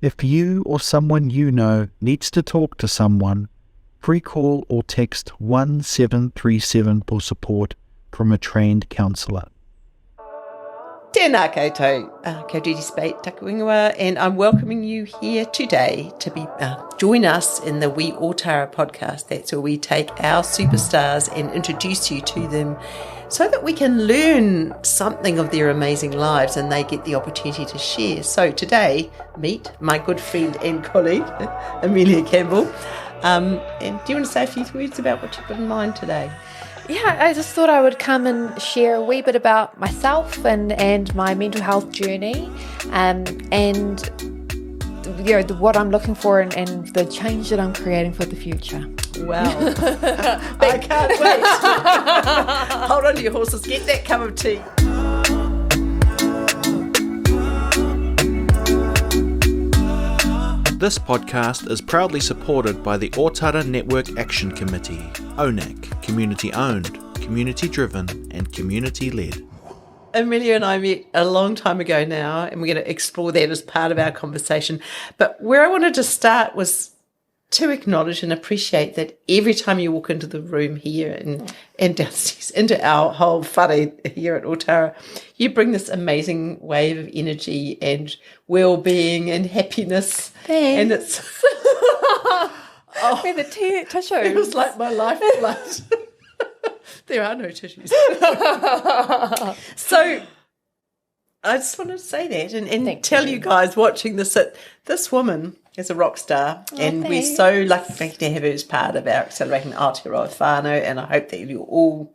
If you or someone you know needs to talk to someone, free call or text 1737 for support from a trained counsellor. Tēnā koutou, kia tere spate takuingoa, and I'm welcoming you here today to be join us in the We Ōtara podcast. That's where we take our superstars and introduce you to them so that we can learn something of their amazing lives and they get the opportunity to share. So today, meet my good friend and colleague, Amelia Campbell. And do you want to say a few words about what you've got in mind today? Yeah, I just thought I would come and share a wee bit about myself and my mental health journey, and what I'm looking for and the change that I'm creating for the future. Wow. I can't wait. Hold on to your horses. Get that cup of tea. This podcast is proudly supported by the Ōtara Network Action Committee, ōNAC Community-Owned, Community-Driven and Community-Led. Amelia and I met a long time ago now, and we're going to explore that as part of our conversation. But where I wanted to start was to acknowledge and appreciate that every time you walk into the room here and downstairs into our whole whare here at Ōtara, you bring this amazing wave of energy and well-being and happiness. Thanks. And it's the tissues. It was like my lifeblood. There are no tissues. So I just wanted to say that and tell you guys watching this that this woman is a rock star, and we're so lucky to have her as part of our Accelerating Aotearoa whānau, and I hope that you all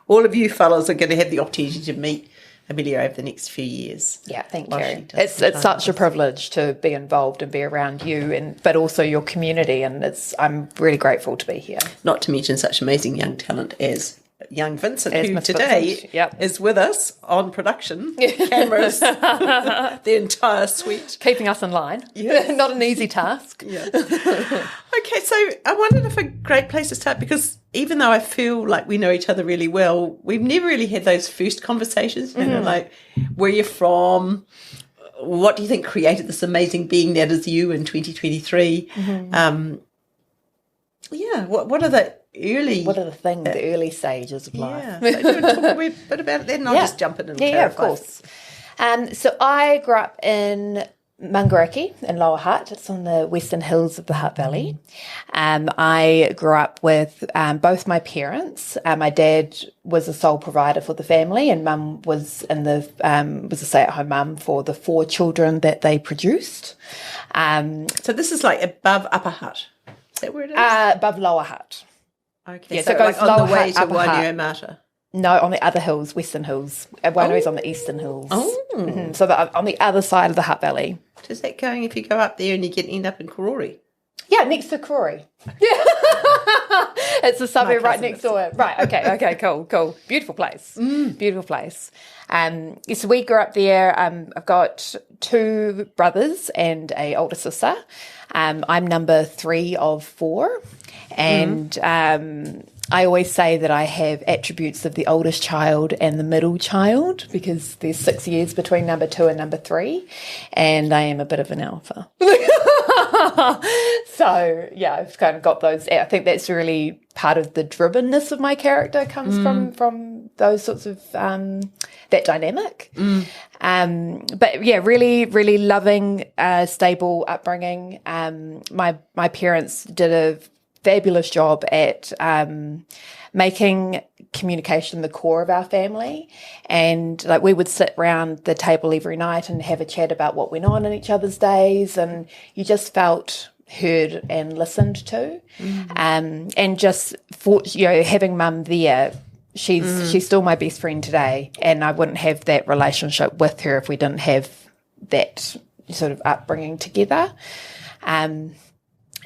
of you fellas are going to have the opportunity to meet Amelia over the next few years. Yeah, thank you. It's such a privilege to be involved and be around you, but also your community, and I'm really grateful to be here. Not to mention such amazing young talent as young Vincent, as who Miss today Vincent. Yep. is with us on production, cameras, the entire suite. Keeping us in line. Yes. Not an easy task. Yeah. Okay, so I wondered if a great place to start, because even though I feel like we know each other really well, we've never really had those first conversations, you know, like where you're from, what do you think created this amazing being that is you in 2023? What are the early... What are the things, the early stages of life? Yeah, so do you want to talk a wee bit about it then? And I'll just jump in and clarify. Yeah, of course. So I grew up in Mangariki in Lower Hutt. It's on the western hills of the Hutt Valley. I grew up with both my parents. My dad was a sole provider for the family, and mum was was a stay-at-home mum for the 4 children that they produced. So this is like above Upper Hutt. Is that where it is? Above Lower Hutt. Okay, Yeah, so it goes like on Lower the way Hutt, to Upper Hutt. Wainuiomata. No, on the other hills, western hills. Wainui's on the eastern hills. Oh. So on the other side of the Hutt Valley. Does that going if you go up there and you end up in Karori? Yeah, next to Karori. Yeah. It's a suburb right next door. Right, okay, cool. Beautiful place. Beautiful place. So we grew up there. I've got 2 brothers and a older sister. I'm number 3 of 4. And I always say that I have attributes of the oldest child and the middle child, because there's 6 years between number 2 and number 3, and I am a bit of an alpha. So yeah, I've kind of got those. I think that's really part of the drivenness of my character comes from those sorts of that dynamic. But yeah, really loving, stable upbringing. My parents did a fabulous job at making communication the core of our family, and like we would sit around the table every night and have a chat about what went on in each other's days, and you just felt heard and listened to. And just for having mum there, she's still my best friend today, and I wouldn't have that relationship with her if we didn't have that sort of upbringing together.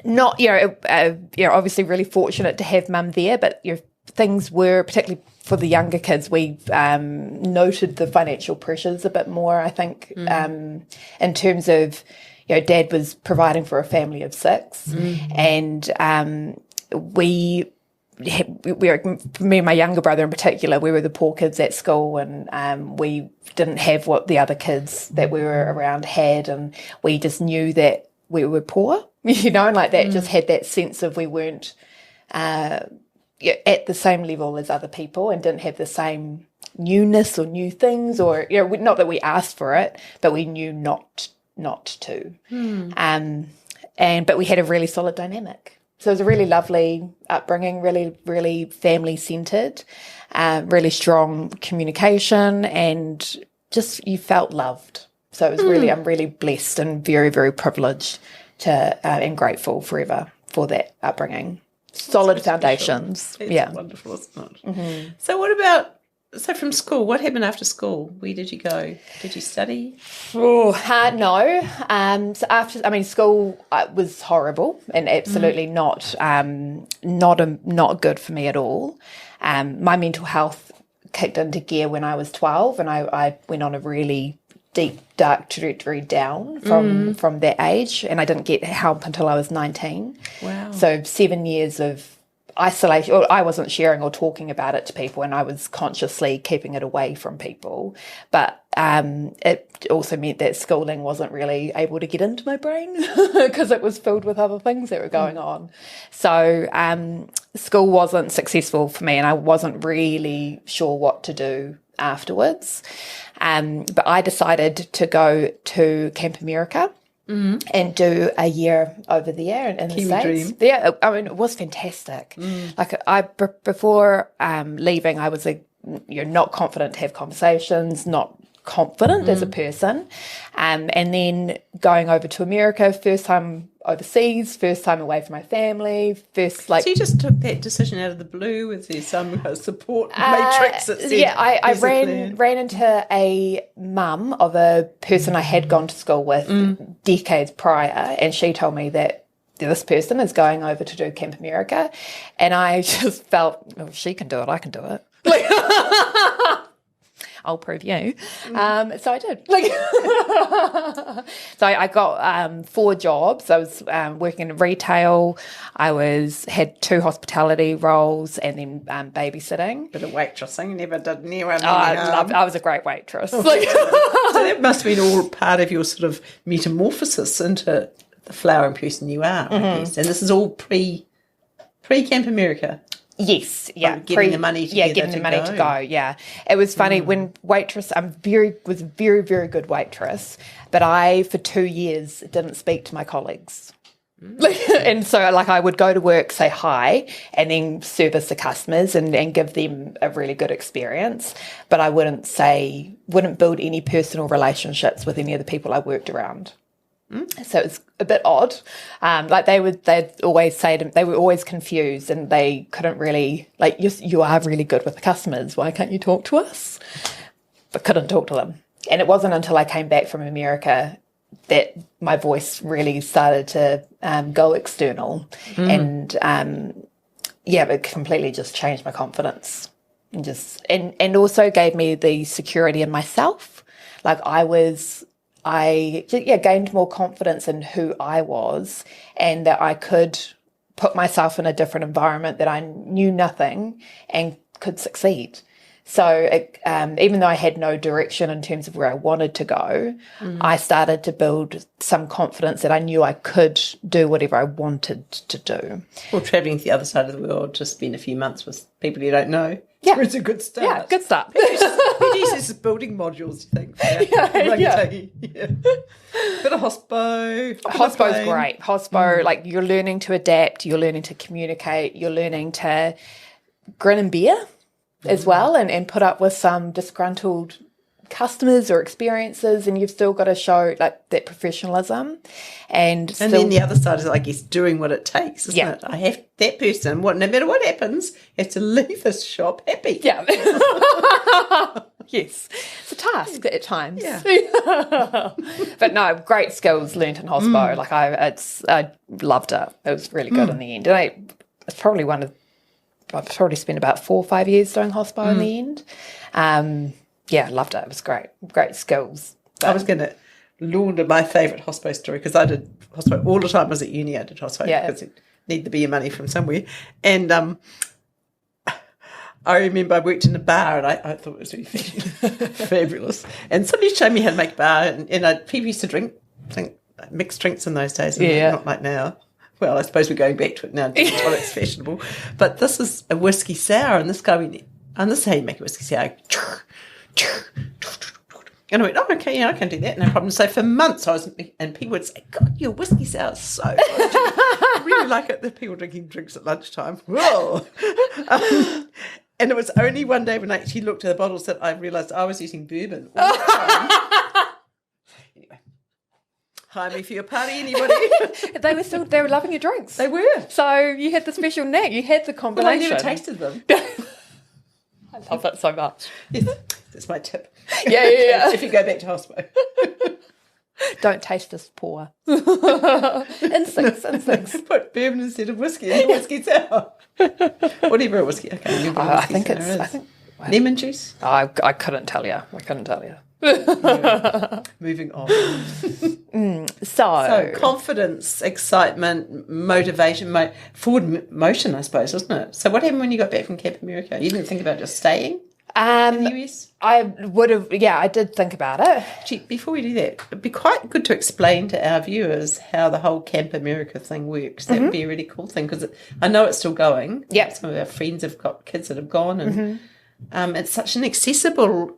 Not, obviously really fortunate to have mum there, but things were, particularly for the younger kids, we noted the financial pressures a bit more, I think, in terms of, Dad was providing for a family of 6, and me and my younger brother in particular, we were the poor kids at school, and we didn't have what the other kids that we were around had, and we just knew that we were poor, and like that just had that sense of we weren't at the same level as other people and didn't have the same newness or new things, or not that we asked for it, but we knew not to. But we had a really solid dynamic. So it was a really lovely upbringing, really, really family-centred, really strong communication, and just you felt loved. So it was really, I'm really blessed and very, very privileged and grateful forever for that upbringing. Solid foundations. It's wonderful, isn't it? So what about, from school, what happened after school? Where did you go? Did you study? No. So after, school was horrible and absolutely not good for me at all. My mental health kicked into gear when I was 12, and I went on a really deep, dark trajectory down from that age, and I didn't get help until I was 19. Wow. So 7 years of isolation, or I wasn't sharing or talking about it to people, and I was consciously keeping it away from people. But it also meant that schooling wasn't really able to get into my brain because it was filled with other things that were going on. So school wasn't successful for me, and I wasn't really sure what to do afterwards. But I decided to go to Camp America and do a year over there in the States. Dream. Yeah, it was fantastic. Like before leaving, I was not confident to have conversations, not confident as a person, and then going over to America, first time overseas, first time away from my family, So you just took that decision out of the blue? Was there some support matrix that said, I ran into a mum of a person I had gone to school with decades prior, and she told me that this person is going over to do Camp America, and I just felt, if she can do it, I can do it. I'll prove you. So I did. So I got 4 jobs. I was working in retail. I had 2 hospitality roles, and then babysitting. Bit of waitressing. Never did anyone. I was a great waitress. So that must have been all part of your sort of metamorphosis into the flowering person you are, I guess. And this is all pre-Camp America. Yes, yeah. Getting the money together getting the money to go, yeah. It was funny when waitress, was a very, very good waitress, but I, for 2 years, didn't speak to my colleagues. And so, I would go to work, say hi, and then service the customers and give them a really good experience, but I wouldn't build any personal relationships with any of the people I worked around. So it's a bit odd. They'd always say they were always confused, and they couldn't really, you are really good with the customers. Why can't you talk to us? But couldn't talk to them. And it wasn't until I came back from America that my voice really started to go external. And it completely just changed my confidence and also gave me the security in myself. I gained more confidence in who I was, and that I could put myself in a different environment that I knew nothing and could succeed. So even though I had no direction in terms of where I wanted to go, I started to build some confidence that I knew I could do whatever I wanted to do. Or travelling to the other side of the world to spend a few months with people you don't know. Yeah. It's a good start. Yeah, good start. PG's building modules, you think? Bit of hospo. Hospo's great. Hospo, you're learning to adapt, you're learning to communicate, you're learning to grin and bear as well, and put up with some disgruntled customers or experiences, and you've still got to show that professionalism. And then the other side is, I guess, doing what it takes, isn't it? I have that person, no matter what happens, have to leave this shop happy. Yeah. Yes. It's a task at times. Yeah. But no, great skills learnt in hospo. I loved it. It was really good in the end. And it's probably I've probably spent about 4 or 5 years doing hospo in the end. Loved it. It was great. Great skills. I was going to launder my favourite hospo story, because I did hospo all the time. I was at uni, I did hospo because you need to be your money from somewhere. And I remember I worked in a bar, and I thought it was really fabulous. And somebody showed me how to make a bar, and people used to drink mixed drinks in those days, not like now. Well, I suppose we're going back to it now. Gin and tonic's fashionable. But this is a whiskey sour, and this guy went, and this is how you make a whiskey sour. And I went, oh, okay, yeah, I can do that, no problem. So for months and people would say, God, your whiskey sour is so good. I really like it that people drinking drinks at lunchtime. Whoa. And it was only one day when I actually looked at the bottles that I realised I was using bourbon all the time. Anyway. Hire me for your party, anybody? They were loving your drinks. They were. So you had the special knack. You had the combination. Well, I never tasted them. I love that so much. Yes, that's my tip. Yeah. If you go back to hospital. Don't taste this pour. Instincts. Put bourbon instead of whiskey in the whiskey sour. Whatever a whiskey. I can't remember. I think lemon juice. I couldn't tell you. Anyway, moving on. So confidence, excitement, motivation, forward motion, I suppose, wasn't it? So what happened when you got back from Camp America? You didn't think about just staying in the US? I would have, I did think about it. Gee, before we do that, it'd be quite good to explain to our viewers how the whole Camp America thing works. That would be a really cool thing, because I know it's still going. Yeah. Some of our friends have got kids that have gone, and it's such an accessible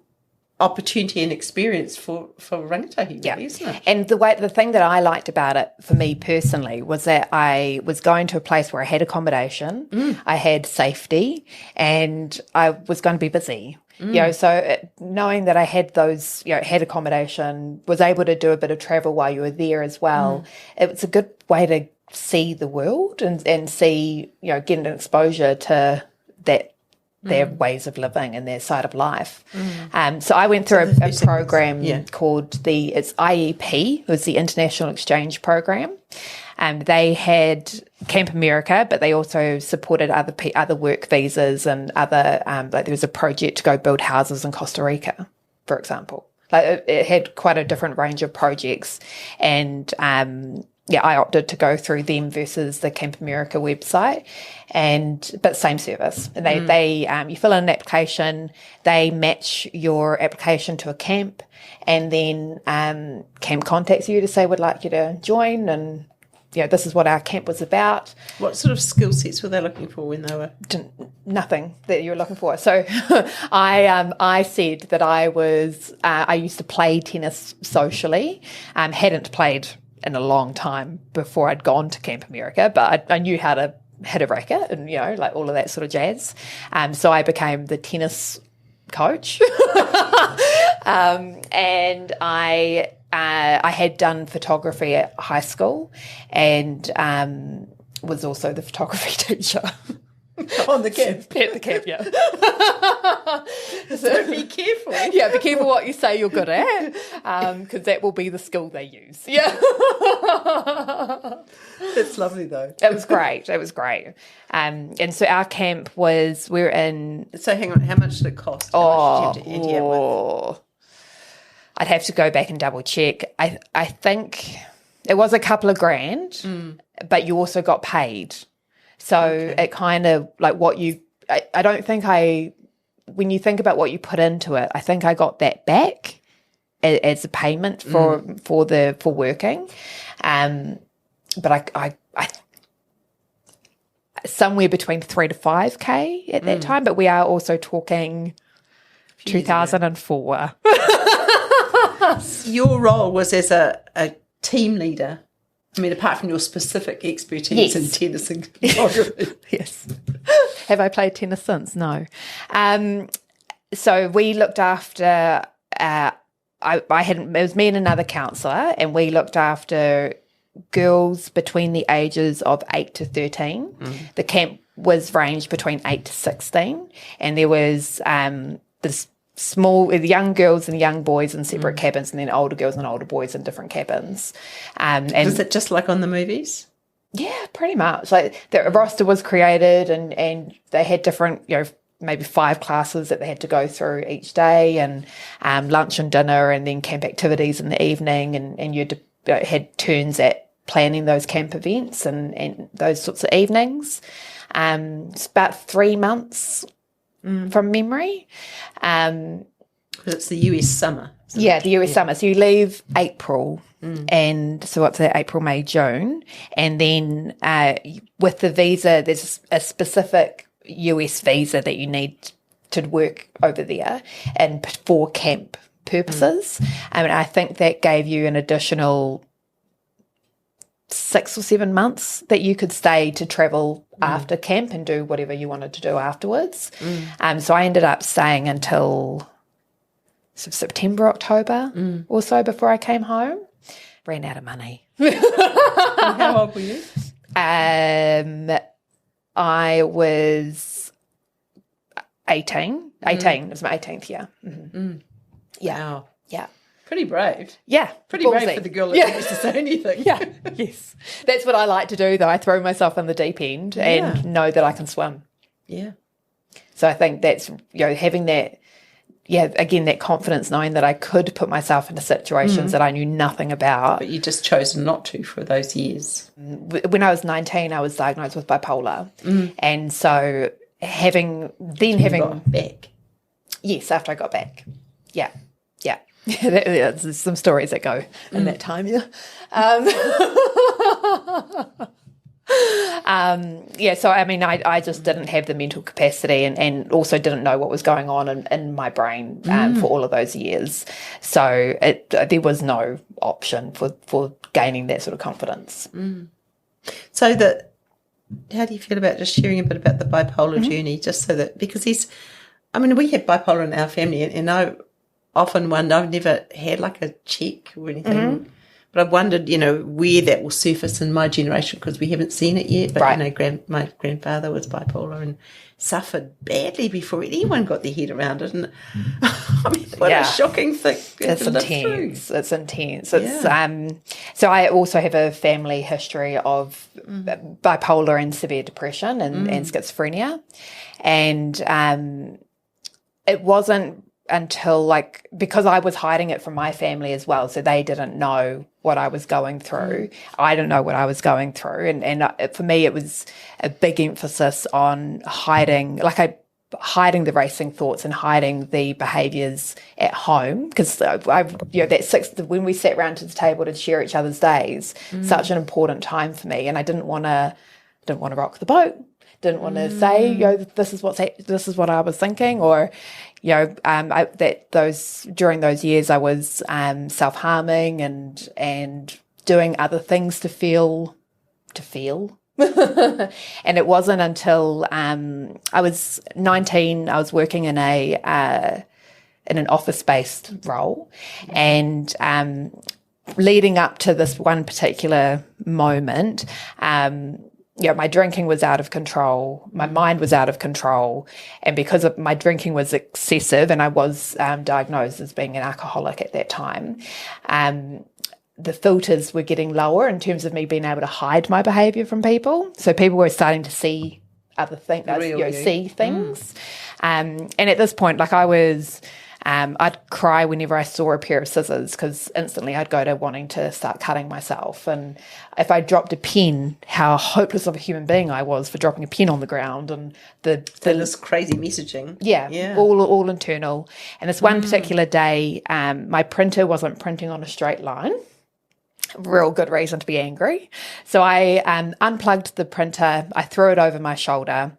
opportunity and experience for rangatahi, really, isn't it? And the thing that I liked about it for me personally was that I was going to a place where I had accommodation, I had safety, and I was going to be busy. So knowing that I had those, had accommodation, was able to do a bit of travel while you were there as well, it was a good way to see the world and see, get an exposure to their ways of living and their side of life. So I went through a program called it's IEP, it was the International Exchange Program. They had Camp America, but they also supported other work visas and other, like there was a project to go build houses in Costa Rica, for example. Like it had quite a different range of projects, and I opted to go through them versus the Camp America website, but same service. And they you fill in an application, they match your application to a camp, and then camp contacts you to say we'd like you to join, and this is what our camp was about. What sort of skill sets were they looking for when they were? Nothing that you were looking for. So I said that I used to play tennis socially, hadn't played in a long time before I'd gone to Camp America, but I knew how to hit a racket and, like all of that sort of jazz. So I became the tennis coach. And I had done photography at high school and was also the photography teacher. On the camp? At the camp, yeah. So be careful. Yeah, be careful what you say you're good at, because that will be the skill they use. Yeah. That's lovely, though. It was great. And so our camp we're in... So hang on, how much did it cost? How much did you have to end with? I'd have to go back and double check. I think it was a couple of grand, but you also got paid. So it kind of like I don't think when you think about what you put into it, I think I got that back as a payment for working. But I somewhere between 3 to 5K at that time, but we are also talking 2004. Your role was as a team leader. I mean, apart from your specific expertise in tennis and photography. Yes. Have I played tennis since? No. So we looked after, it was me and another counsellor, and we looked after girls between the ages of 8 to 13. The camp was ranged between 8 to 16, and there was this young girls and young boys in separate cabins, and then older girls and older boys in different cabins. And was it just like on the movies? Yeah, pretty much. Like the roster was created, and they had different, maybe 5 classes that they had to go through each day, and lunch and dinner, and then camp activities in the evening, and you had turns at planning those camp events and those sorts of evenings. It's about 3 months from memory. It's the US summer. Yeah, the US summer. So you leave April, and so what's that, April, May, June. And then with the visa, there's a specific US visa that you need to work over there and for camp purposes. And I think that gave you an additional 6 or 7 months that you could stay to travel after camp and do whatever you wanted to do afterwards. So I ended up staying until September, October or so before I came home. Ran out of money. And how old were you? I was 18. It was my 18th year. Yeah. Wow. Yeah. Pretty brave. Yeah. Pretty brave ballsy. for the girl that didn't used to say anything. Yeah. Yes. That's what I like to do, though. I throw myself in the deep end and know that I can swim. Yeah. So I think that's, having that, again, that confidence, knowing that I could put myself into situations that I knew nothing about. But you just chose not to for those years. When I was 19, I was diagnosed with bipolar. And so having got back. Yes, after I got back. Yeah. There's some stories that go in that time, so I mean, I just didn't have the mental capacity and also didn't know what was going on in my brain for all of those years. So there was no option for gaining that sort of confidence. So how do you feel about just sharing a bit about the bipolar journey, just so that, because we have bipolar in our family, and I often wonder, I've never had like a check or anything, but I've wondered, where that will surface in my generation, because we haven't seen it yet. But, my grandfather was bipolar and suffered badly before anyone got their head around it. And what a shocking thing. It's intense. It's intense. So I also have a family history of bipolar and severe depression and schizophrenia. And it wasn't until because I was hiding it from my family as well, so they didn't know what I was going through. I didn't know what I was going through, and for me it was a big emphasis on hiding the racing thoughts and hiding the behaviours at home, because when we sat round to the table to share each other's days, such an important time for me, and I didn't want to rock the boat. Didn't want to say, this is what I was thinking, or, during those years I was self-harming and doing other things to feel. And it wasn't until I was 19, I was working in an office-based role, and leading up to this one particular moment, my drinking was out of control. My mind was out of control. And because of my drinking was excessive, and I was diagnosed as being an alcoholic at that time, the filters were getting lower in terms of me being able to hide my behaviour from people. So people were starting to see other things, see things. And at this point, I'd cry whenever I saw a pair of scissors, because instantly I'd go to wanting to start cutting myself. And if I dropped a pen, how hopeless of a human being I was for dropping a pen on the ground. And this crazy messaging. Yeah. All internal. And this one particular day, my printer wasn't printing on a straight line. Real good reason to be angry. So I unplugged the printer, I threw it over my shoulder.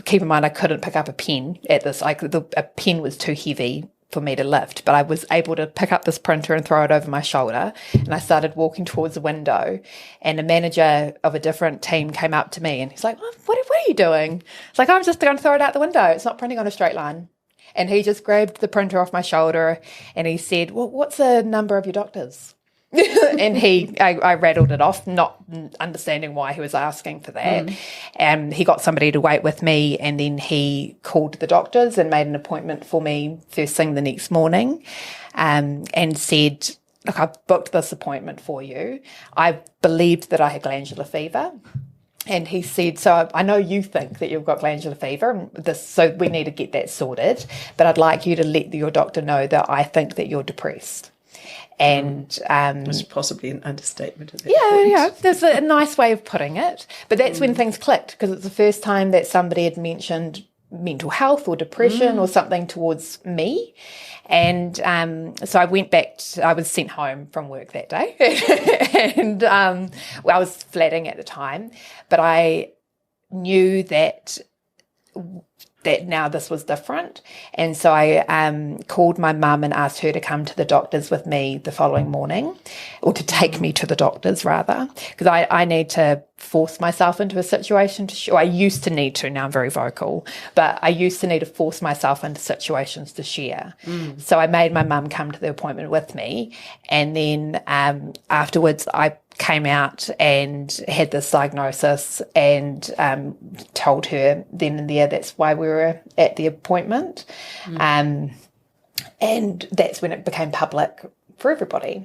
Keep in mind, I couldn't pick up a pen at this. A pen was too heavy for me to lift, but I was able to pick up this printer and throw it over my shoulder. And I started walking towards the window, and a manager of a different team came up to me, and he's like, what are you doing? It's like, I'm just going to throw it out the window. It's not printing on a straight line. And he just grabbed the printer off my shoulder, and he said, well, what's the number of your doctors? And I rattled it off, not understanding why he was asking for that. And he got somebody to wait with me, and then he called the doctors and made an appointment for me first thing the next morning, and said, look, I've booked this appointment for you. I believed that I had glandular fever. And he said, so I know you think that you've got glandular fever, so we need to get that sorted, but I'd like you to let your doctor know that I think that you're depressed. And it's possibly an understatement. There's a nice way of putting it, but that's when things clicked, because it's the first time that somebody had mentioned mental health or depression or something towards me. And so I went back, I was sent home from work that day and I was flatting at the time, but I knew that now this was different. And so I called my mum and asked her to come to the doctors with me the following morning, or to take me to the doctors rather, because I need to force myself into a situation I used to need to, now I'm very vocal, but I used to need to force myself into situations to share. So I made my mum come to the appointment with me, and then afterwards I came out and had this diagnosis and told her then and there that's why we were at the appointment. And that's when it became public for everybody.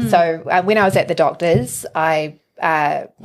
So when I was at the doctor's, I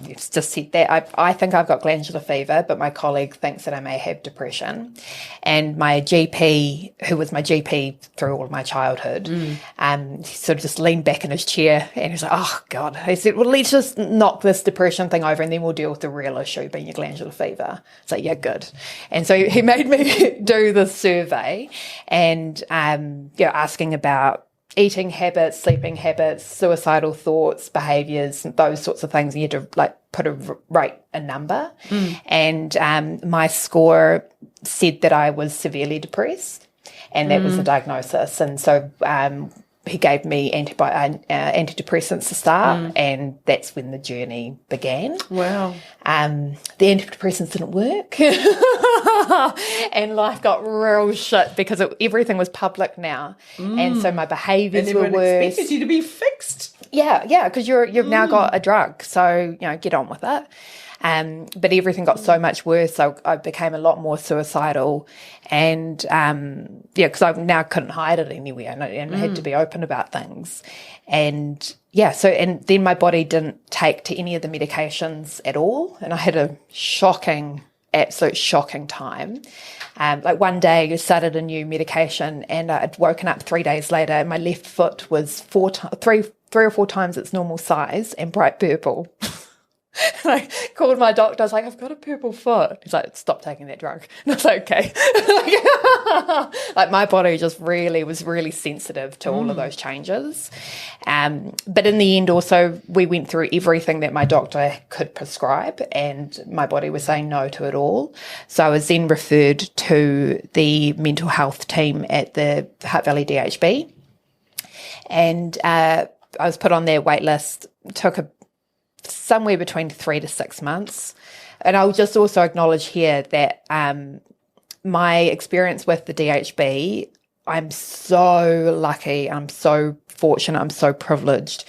just said that I think I've got glandular fever, but my colleague thinks that I may have depression. And my GP, who was my GP through all of my childhood, he sort of just leaned back in his chair and he was like, oh God. He said, well, let's just knock this depression thing over and then we'll deal with the real issue being your glandular fever. It's like, yeah, good. And so he made me do this survey and asking about eating habits, sleeping habits, suicidal thoughts, behaviours, those sorts of things. And you had to rate a number. And my score said that I was severely depressed, and that was the diagnosis. And so he gave me antidepressants to start, and that's when the journey began. Wow. The antidepressants didn't work, and life got real shit because everything was public now, and so my behaviours were worse. Expected you to be fixed. Yeah, because you've now got a drug, so get on with it. But everything got so much worse, so I became a lot more suicidal, and because I now couldn't hide it anywhere, and I had to be open about things, and then my body didn't take to any of the medications at all, and I had a absolute shocking time. Like one day I started a new medication, and I'd woken up 3 days later, and my left foot was three or four times its normal size and bright purple. And I called my doctor. I was like, I've got a purple foot. He's like, stop taking that drug. And I was like, okay. Like my body just was really sensitive to all of those changes. But in the end also, we went through everything that my doctor could prescribe, and my body was saying no to it all. So I was then referred to the mental health team at the Hutt Valley DHB. And I was put on their wait list. Took somewhere between 3 to 6 months. And I'll just also acknowledge here that my experience with the DHB, I'm so lucky, I'm so fortunate, I'm so privileged.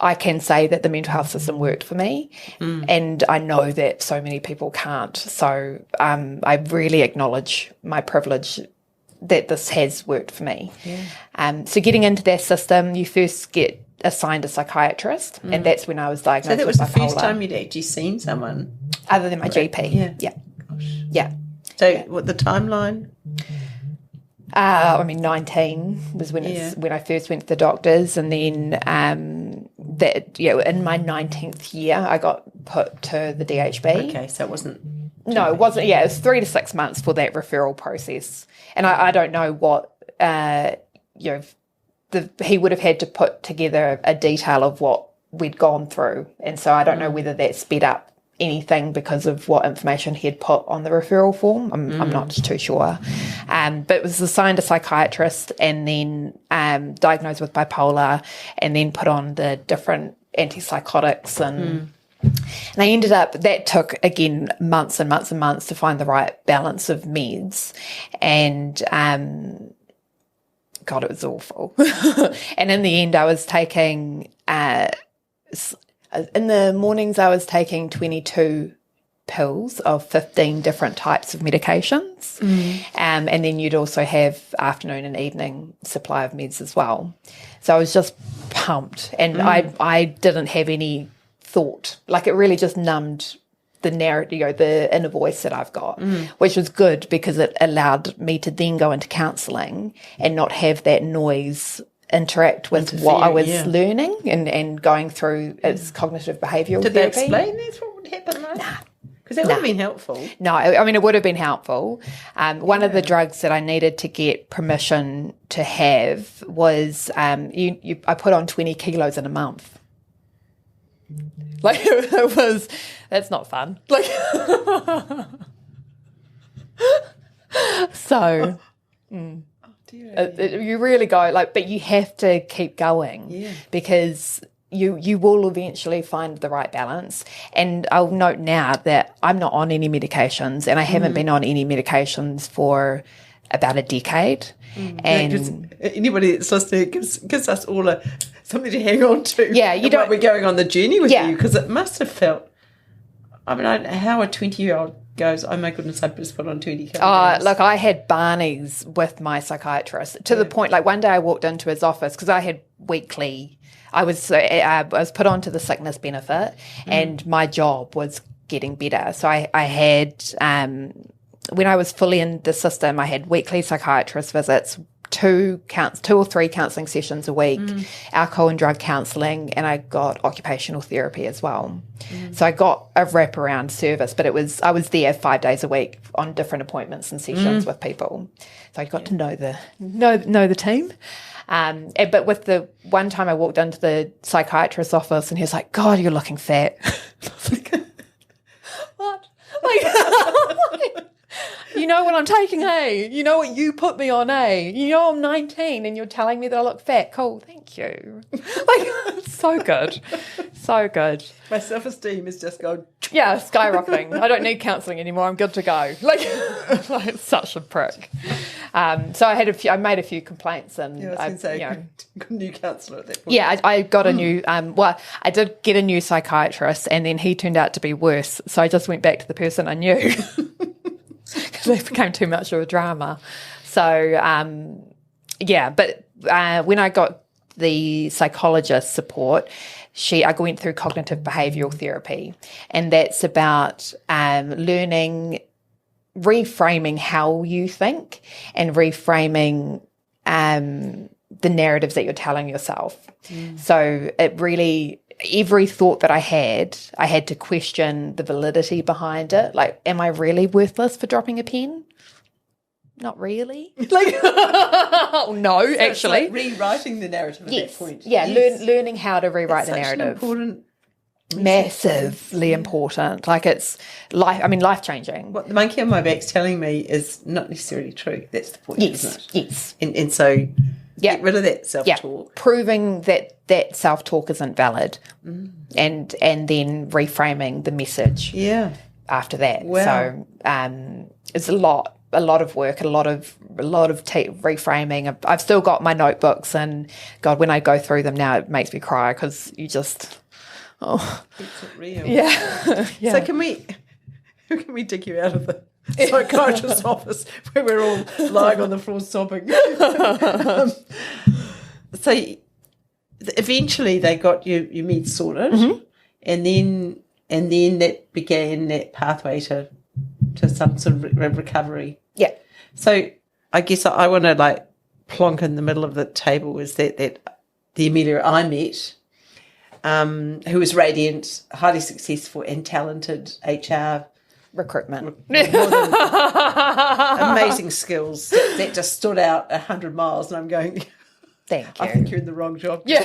I can say that the mental health system worked for me, and I know that so many people can't. So I really acknowledge my privilege that this has worked for me. Yeah. So getting into that system, you first get assigned a psychiatrist, and that's when I was diagnosed with bipolar. So that was the first time you'd actually seen someone? Other than my GP. Yeah. Gosh. Yeah. So what the timeline? 19 was when I first went to the doctors, and then in my 19th year I got put to the DHB. Okay, so it wasn't... No, it wasn't. Yeah, it was 3 to 6 months for that referral process. And I don't know what, he would have had to put together a detail of what we'd gone through. And so I don't know whether that sped up anything because of what information he had put on the referral form. I'm not too sure. But it was assigned a psychiatrist, and then diagnosed with bipolar, and then put on the different antipsychotics and I ended up, that took, again, months and months and months to find the right balance of meds. And, God, it was awful. And in the end, I was taking, in the mornings, I was taking 22 pills of 15 different types of medications. And then you'd also have afternoon and evening supply of meds as well. So I was just pumped, and I didn't have any thought. Like, it really just numbed the narrative, the inner voice that I've got, which was good because it allowed me to then go into counselling and not have that noise interact with what I was learning and going through its cognitive behavioural therapy. Did they explain that's what would happen? Because Because that would have been helpful. No, I mean, it would have been helpful. One of the drugs that I needed to get permission to have was I put on 20 kilos in a month. Like, it was, that's not fun. Like, so, you really go, like, but you have to keep going because you will eventually find the right balance. And I'll note now that I'm not on any medications, and I haven't been on any medications for about a decade. And anybody that's listening gives us all something to hang on to. Yeah, you don't. We're going on the journey with you, because it must have felt. I mean, how a 20-year-old goes, oh my goodness, I just put on 20 kilograms. Look, I had Barney's with my psychiatrist to the point, like one day I walked into his office because I had weekly. I was put onto the sickness benefit, and my job was getting better. So I had, when I was fully in the system, I had weekly psychiatrist visits, 2 or 3 counselling sessions a week, alcohol and drug counselling, and I got occupational therapy as well. So I got a wraparound service, but I was there 5 days a week on different appointments and sessions with people. So I got to know the team. But with the one time I walked into the psychiatrist's office and he was like, God, you're looking fat. I was like, what? Like, you know what I'm taking, eh? You know what you put me on, eh? You know I'm 19 and you're telling me that I look fat. Cool, thank you. Like, so good. So good. My self-esteem is just going... Yeah, skyrocketing. I don't need counselling anymore. I'm good to go. Like such a prick. So I made a few complaints, and I was going to say, got a new counsellor at that point. Yeah, I got a new. I did get a new psychiatrist, and then he turned out to be worse. So I just went back to the person I knew because it became too much of a drama. So but when I got the psychologist support, I went through cognitive behavioural therapy, and that's about learning, reframing how you think and reframing the narratives that you're telling yourself. So it really, every thought that I had to question the validity behind it. Like, am I really worthless for dropping a pen? Not really. Like, no, so actually. It's like rewriting the narrative at that point. Yeah, learning how to rewrite the narrative. Such an important massively important. Like, it's life-changing. What the monkey on my back's telling me is not necessarily true. That's the point, isn't it? Yes. And so get rid of that self-talk. Yeah. Proving that self-talk isn't valid, and then reframing the message after that. Wow. So it's a lot of work, a lot of reframing. I've still got my notebooks, and God, when I go through them now, it makes me cry because you just... Oh, it's real. Yeah. So can we dig you out of the psychiatrist's office where we're all lying on the floor sobbing? So eventually they got your meds sorted, and then that began that pathway to some sort of recovery. Yeah. So I guess I want to plonk in the middle of the table is that the Amelia I met, who was radiant, highly successful and talented HR recruitment. Amazing skills that just stood out 100 miles, and I'm going... Thank you. I think you're in the wrong job. Yeah.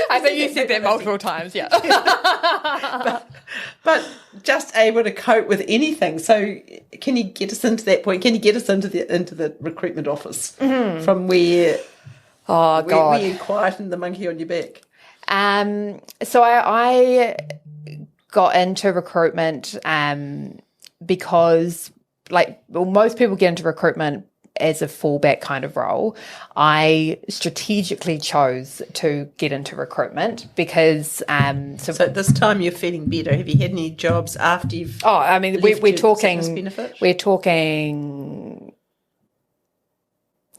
I think you said that multiple times, yeah. but just able to cope with anything. So can you get us into that point? Can you get us into the recruitment office from where you quietened the monkey on your back? So I got into recruitment because, most people get into recruitment as a fallback kind of role. I strategically chose to get into recruitment because... So at this time you're feeling better. Have you had any jobs after you've... Oh, I mean, we're talking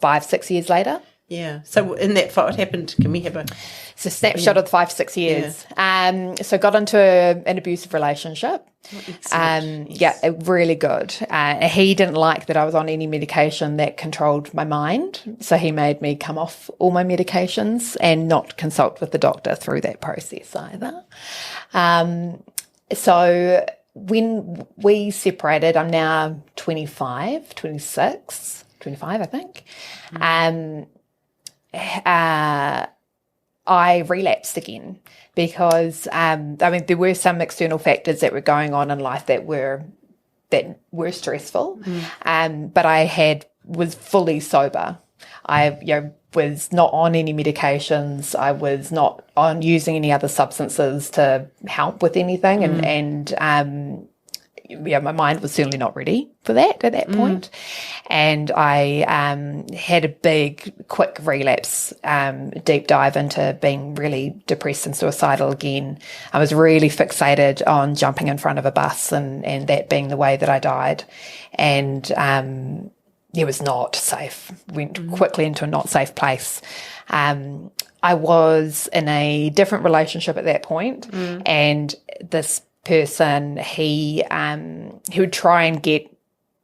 5-6 years later. Yeah. So in that, what happened? Can we have a... It's a snapshot of the 5-6 years. Yeah. So got into an abusive relationship. Yes. Yeah, really good. He didn't like that I was on any medication that controlled my mind. So he made me come off all my medications and not consult with the doctor through that process either. So when we separated, I'm now 25, I think. I relapsed again because, there were some external factors that were going on in life that were stressful, but I was fully sober. I was not on any medications. I was not on using any other substances to help with anything, and my mind was certainly not ready for that at that point. And I had a big, quick relapse, deep dive into being really depressed and suicidal again. I was really fixated on jumping in front of a bus and that being the way that I died. And it was not safe. Went quickly into a not safe place. I was in a different relationship at that point, and this person, he would try and get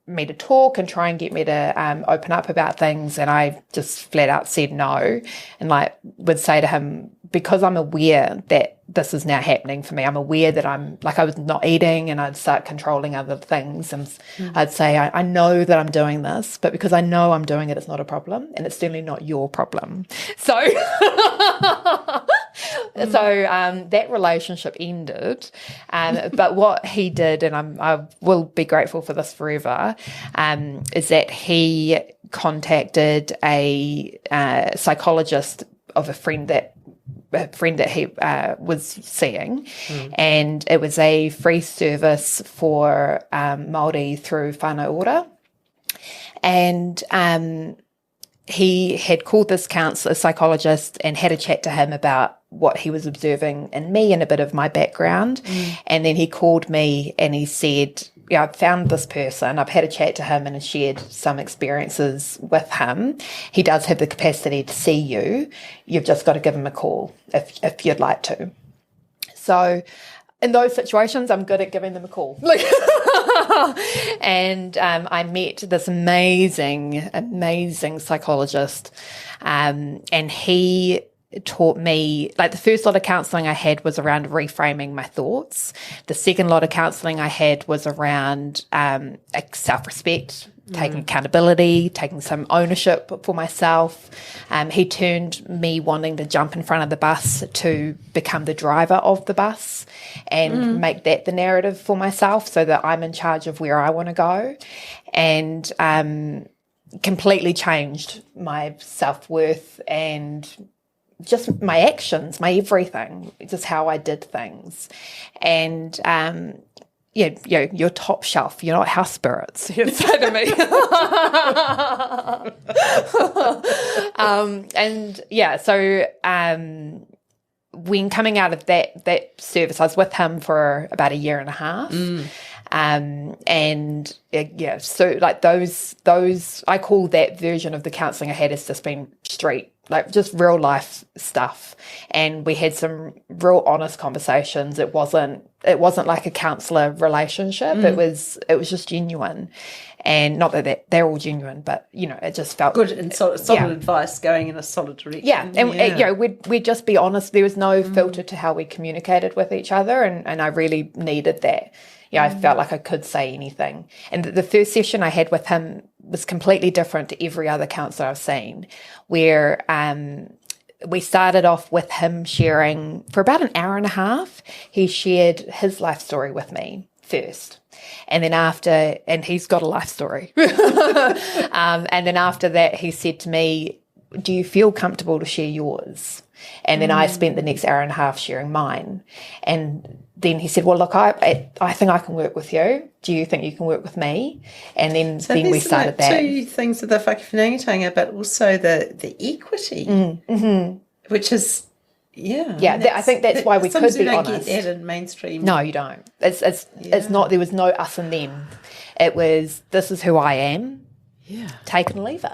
me to talk and try and get me to open up about things, and I just flat out said no, and would say to him, because I'm aware that this is now happening for me, I'm aware that I was not eating, and I'd start controlling other things, and I'd say, I know that I'm doing this, but because I know I'm doing it, it's not a problem, and it's certainly not your problem. So that relationship ended, but what he did, and I will be grateful for this forever, is that he contacted a psychologist of a friend that he was seeing, and it was a free service for Māori through whānau ora, and he had called this psychologist and had a chat to him about what he was observing in me and a bit of my background, and then he called me and he said, I've found this person, I've had a chat to him and shared some experiences with him. He does have the capacity to see you. You've just got to give him a call if you'd like to. So in those situations, I'm good at giving them a call. And I met this amazing psychologist, and he taught me, the first lot of counselling I had was around reframing my thoughts. The second lot of counselling I had was around self-respect, taking accountability, taking some ownership for myself. He turned me wanting to jump in front of the bus to become the driver of the bus and make that the narrative for myself so that I'm in charge of where I want to go. And completely changed my self-worth and just my actions, my everything, just how I did things. And you're top shelf, you're not house spirits, he'd say to me. When coming out of that service, I was with him for about 1.5 years. Those I call that version of the counselling I had as just been street, just real life stuff, and we had some real honest conversations. It wasn't like a counsellor relationship. It was just genuine, and not that they're all genuine, but it just felt good and solid advice going in a solid direction. Yeah, and we'd just be honest. There was no filter to how we communicated with each other, and I really needed that. I felt like I could say anything. And the first session I had with him was completely different to every other counsellor I've seen, where we started off with him sharing for about 1.5 hours. He shared his life story with me first. And then and he's got a life story. And then after that, he said to me, do you feel comfortable to share yours? And then I spent the next 1.5 hours sharing mine. And then he said, well, look, I think I can work with you. Do you think you can work with me? And then we started that. Two things with the whakawhanaungatanga, but also the equity, which is, I think that's why we could be honest. You don't get that in mainstream. No, you don't. It's not, there was no us and them. It was, this is who I am. Yeah. Take it and leave it.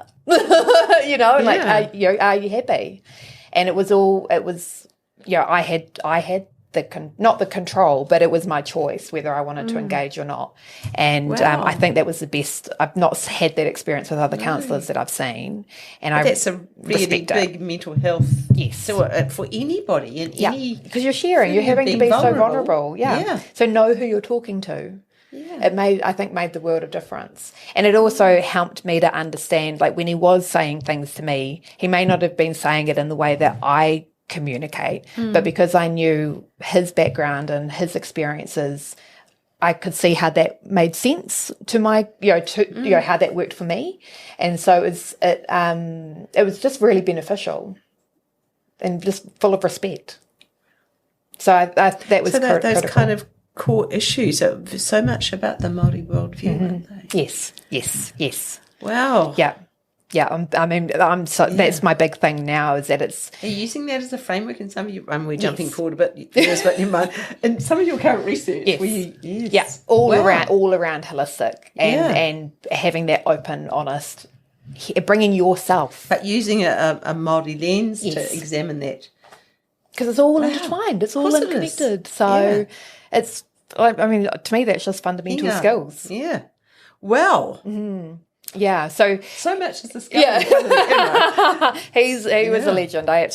Are you happy? And I had not the control, but it was my choice whether I wanted to engage or not. And I think that was the best. I've not had that experience with other counsellors that I've seen, and that's a really big mental health. Yes, so for anybody in any, because you're sharing, you're having to be so vulnerable. Yeah. So know who you're talking to. Yeah. It made the world of difference. And it also helped me to understand, like when he was saying things to me, he may not have been saying it in the way that I communicate, but because I knew his background and his experiences, I could see how that made sense to my, how that worked for me. And so it was just really beneficial and just full of respect. So that was those critical. kind of core issues are so much about the Māori worldview, aren't they? Yes. Wow. Yeah. That's my big thing now, is that it's... Are you using that as a framework in some of your... we're jumping forward a bit, but never mind. In some of your current research, all around holistic and having that open, honest, bringing yourself. But using a Māori lens to examine that. Because it's all intertwined, it's all interconnected. So it's, to me, that's just fundamental skills. Yeah. Well... Yeah, so much is discovered. Yeah. He was a legend. I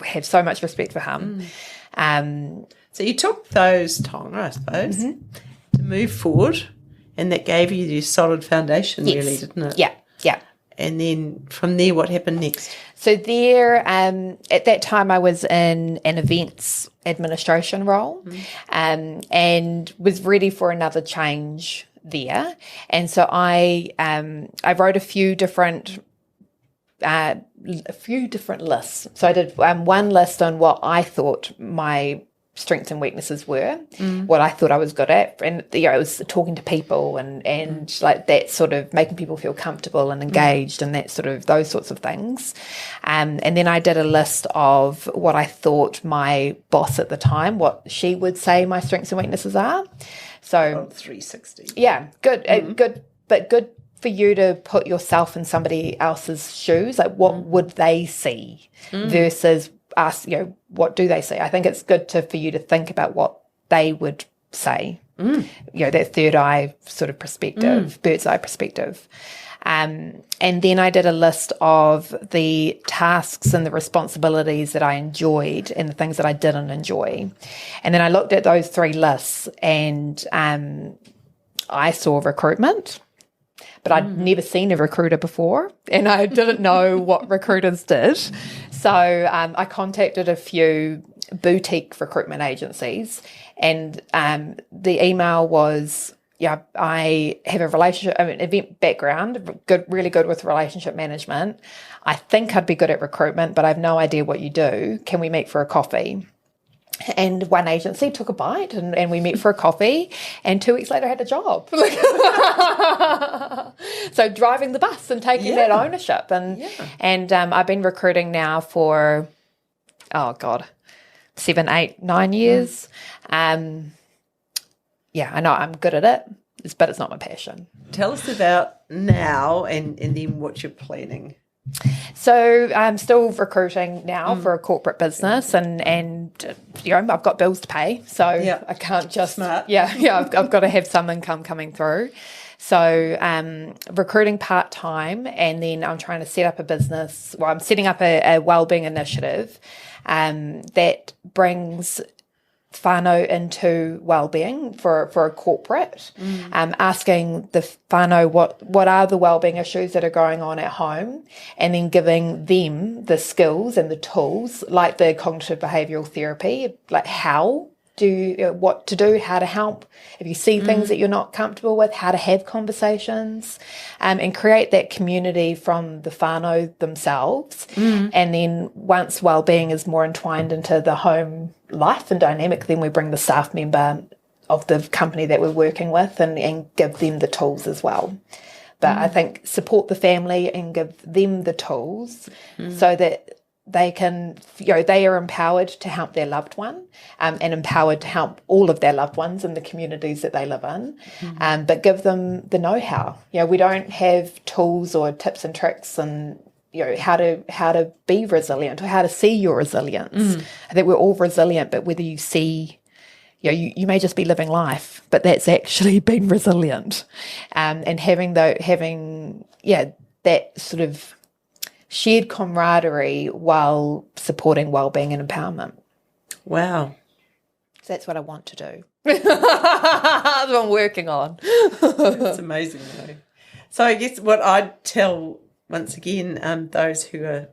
have so much respect for him. So you took those tonga, I suppose, to move forward, and that gave you the solid foundation, really, didn't it? Yeah. And then from there, what happened next? So there, at that time, I was in an events administration role, and was ready for another change there. And so I wrote a few different lists. So I did one list on what I thought my strengths and weaknesses were, what I thought I was good at, and it was talking to people and like that, sort of making people feel comfortable and engaged and that sort of, those sorts of things. And then I did a list of what I thought my boss at the time, what she would say my strengths and weaknesses are. So 360. Yeah, good, but good for you to put yourself in somebody else's shoes. Like, what would they see versus us? What do they see? I think it's good for you to think about what they would say. That third eye sort of perspective, bird's eye perspective. And then I did a list of the tasks and the responsibilities that I enjoyed and the things that I didn't enjoy. And then I looked at those three lists, and I saw recruitment, but I'd never seen a recruiter before, and I didn't know what recruiters did. So I contacted a few boutique recruitment agencies, and the email was... I have a event background, really good with relationship management. I think I'd be good at recruitment, but I have no idea what you do. Can we meet for a coffee? And one agency took a bite, and we met for a coffee, and 2 weeks later I had a job. So driving the bus and taking that ownership. And I've been recruiting now for, 7, 8, 9 years. I know I'm good at it, but it's not my passion. Tell us about now and then what you're planning. So I'm still recruiting now for a corporate business, and I've got bills to pay, so I can't just smart. I've got to have some income coming through. So recruiting part-time, and then I'm trying to set up a business. Well, I'm setting up a wellbeing initiative that brings whānau into wellbeing for a corporate, asking the whānau what are the wellbeing issues that are going on at home, and then giving them the skills and the tools, like the cognitive behavioural therapy, like what to do, how to help. If you see things that you're not comfortable with, how to have conversations, and create that community from the whānau themselves. And then once wellbeing is more entwined into the home life and dynamic, then we bring the staff member of the company that we're working with and give them the tools as well. But I think support the family and give them the tools so that they can, they are empowered to help their loved one, and empowered to help all of their loved ones in the communities that they live in, but give them the know-how. We don't have tools or tips and tricks and how to be resilient, or how to see your resilience. I think we're all resilient, but whether you see, you may just be living life, but that's actually being resilient, and having that sort of shared camaraderie while supporting well-being and empowerment. Wow. So that's what I want to do. That's what I'm working on. It's amazing, though. So I guess what I'd tell, once again, those who are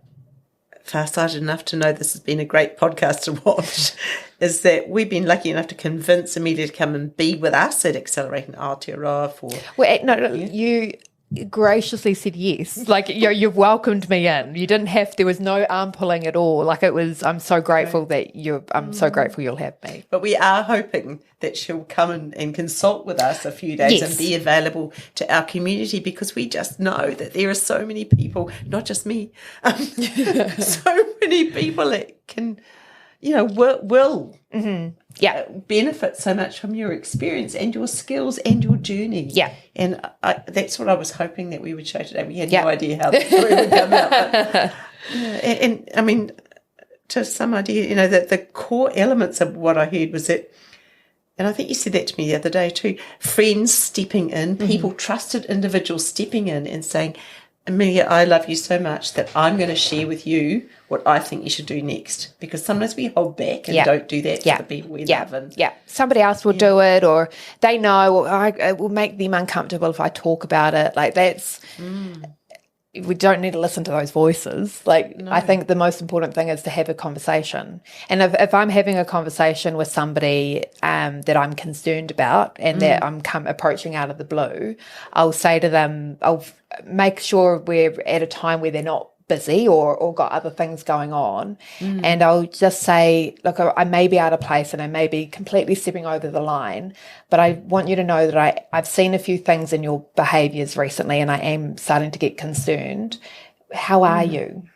farsighted enough to know this has been a great podcast to watch, is that we've been lucky enough to convince Amelia to come and be with us at Accelerating Aotearoa for... Well, no, you graciously said yes. Like, you've welcomed me in. You didn't have, there was no arm pulling at all. Like, it was, I'm so grateful I'm so grateful you'll have me. But we are hoping that she'll come and consult with us a few days and be available to our community, because we just know that there are so many people, not just me, so many people that can, will benefit so much from your experience and your skills and your journey. Yeah. And that's what I was hoping that we would show today. We had no idea how the story would come out. But, and I mean, to some idea, that the core elements of what I heard was that, and I think you said that to me the other day too, friends stepping in, people, trusted individuals stepping in and saying, Amelia, I love you so much that I'm going to share with you what I think you should do next. Because sometimes we hold back and don't do that to the people we love. And, somebody else will do it, or they know, or it will make them uncomfortable if I talk about it. Like, that's... We don't need to listen to those voices. I think the most important thing is to have a conversation. And if I'm having a conversation with somebody that I'm concerned about and that I'm approaching out of the blue, I'll say to them, I'll make sure we're at a time where they're not busy or got other things going on, and I'll just say, look, I may be out of place and I may be completely stepping over the line, but I want you to know that I've seen a few things in your behaviours recently and I am starting to get concerned. How are you?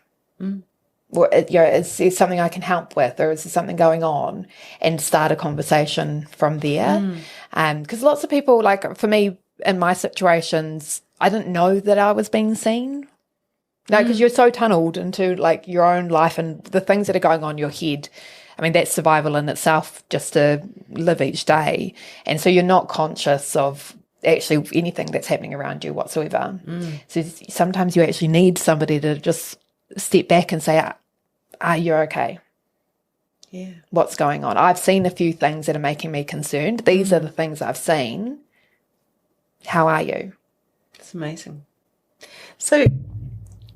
Or, is there something I can help with, or is there something going on? And start a conversation from there. Because lots of people, like for me, in my situations, I didn't know that I was being seen. No, because you're so tunneled into like your own life and the things that are going on in your head. I mean, that's survival in itself, just to live each day. And so you're not conscious of actually anything that's happening around you whatsoever. So sometimes you actually need somebody to just step back and say, are you okay? Yeah. What's going on? I've seen a few things that are making me concerned. These are the things I've seen. How are you? It's amazing. So...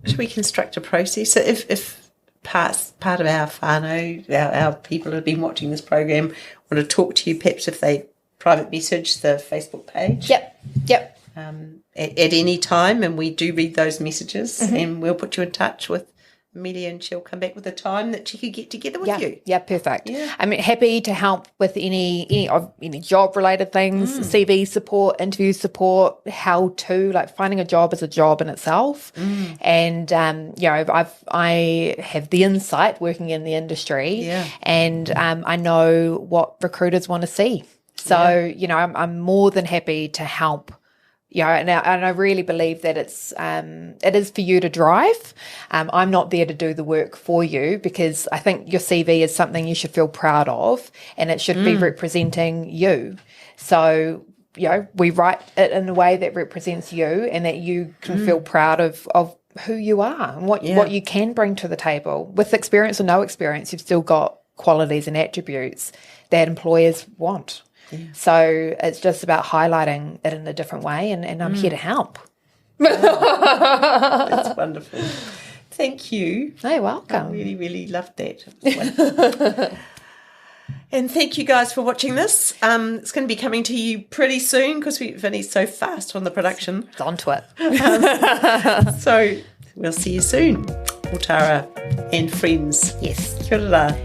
should we construct a process? So if part of our whānau, our people who have been watching this program want to talk to you, perhaps if they private message the Facebook page. Yep. At any time, and we do read those messages, and we'll put you in touch with Amelia, and she'll come back with a time that she could get together with you. Yeah, perfect. Yeah. I'm happy to help with any job related things, CV support, interview support, how to, like, finding a job is a job in itself. And I have the insight working in the industry, and I know what recruiters want to see. So I'm more than happy to help. And I really believe that it is for you to drive. I'm not there to do the work for you, because I think your CV is something you should feel proud of, and it should be representing you. So, we write it in a way that represents you, and that you can feel proud of who you are and what you can bring to the table. With experience or no experience, you've still got qualities and attributes that employers want. So it's just about highlighting it in a different way, and I'm here to help. That's wonderful. Thank you. You're welcome. I really, really loved that. It was wonderful. And thank you guys for watching this. It's going to be coming to you pretty soon, because Vinny's so fast on the production. It's on to it. So we'll see you soon. Ōtara and friends. Yes. Kia ora.